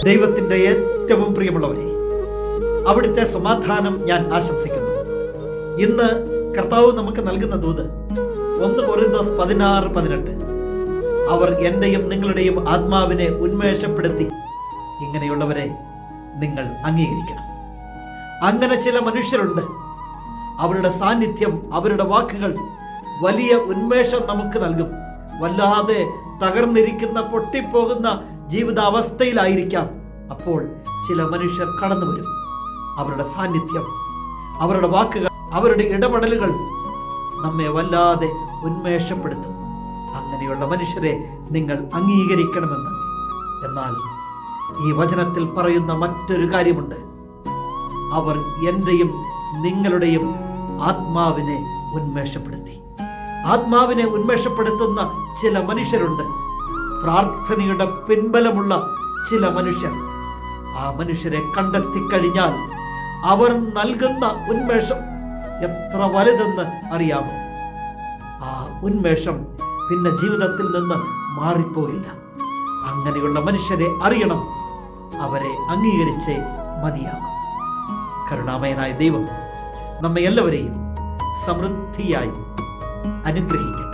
ദൈവത്തിൻ്റെ ഏറ്റവും പ്രിയമുള്ളവരെ, അവിടുത്തെ സമാധാനം ഞാൻ ആശംസിക്കുന്നു. ഇന്ന് കർത്താവ് നമുക്ക് നൽകുന്ന ദൂത് 1 കൊരിന്തോസ് 16:18. അവർ എൻ്റെയും നിങ്ങളുടെയും ആത്മാവിനെ ഉന്മേഷപ്പെടുത്തി. ഇങ്ങനെയുള്ളവരെ നിങ്ങൾ അംഗീകരിക്കണം. അങ്ങനെ ചില മനുഷ്യരുണ്ട്, അവരുടെ സാന്നിധ്യം, അവരുടെ വാക്കുകൾ വലിയ ഉന്മേഷം നമുക്ക് നൽകും. വല്ലാതെ തകർന്നിരിക്കുന്ന, പൊട്ടിപ്പോകുന്ന ജീവിതാവസ്ഥയിലായിരിക്കാം അപ്പോൾ ചില മനുഷ്യർ കടന്നു വരും. അവരുടെ സാന്നിധ്യം, അവരുടെ വാക്കുകൾ, അവരുടെ ഇടപെടലുകൾ നമ്മെ വല്ലാതെ ഉന്മേഷപ്പെടുത്തും. അങ്ങനെയുള്ള മനുഷ്യരെ നിങ്ങൾ അംഗീകരിക്കണമെന്ന്. എന്നാൽ ഈ വചനത്തിൽ പറയുന്ന മറ്റൊരു കാര്യമുണ്ട്. അവർ എൻ്റെയും നിങ്ങളുടെയും ആത്മാവിനെ ഉന്മേഷപ്പെടുത്തി. ആത്മാവിനെ ഉന്മേഷപ്പെടുത്തുന്ന ചില മനുഷ്യരുണ്ട്, പ്രാർത്ഥനയുടെ പിൻബലമുള്ള ചില മനുഷ്യർ. ആ മനുഷ്യരെ കണ്ടെത്തിക്കഴിഞ്ഞാൽ അവർ നൽകുന്ന ഉന്മേഷം എത്ര വലുതെന്ന് അറിയാമോ? ആ ഉന്മേഷം പിന്നെ ജീവിതത്തിൽ നിന്ന് മാറിപ്പോയില്ല. അങ്ങനെയുള്ള മനുഷ്യരെ അറിയണം, അവരെ അംഗീകരിച്ചേ മതിയാകും. കരുണാമയനായ ദൈവം നമ്മെ എല്ലാവരെയും സമൃദ്ധിയായി അനുഗ്രഹിക്കും.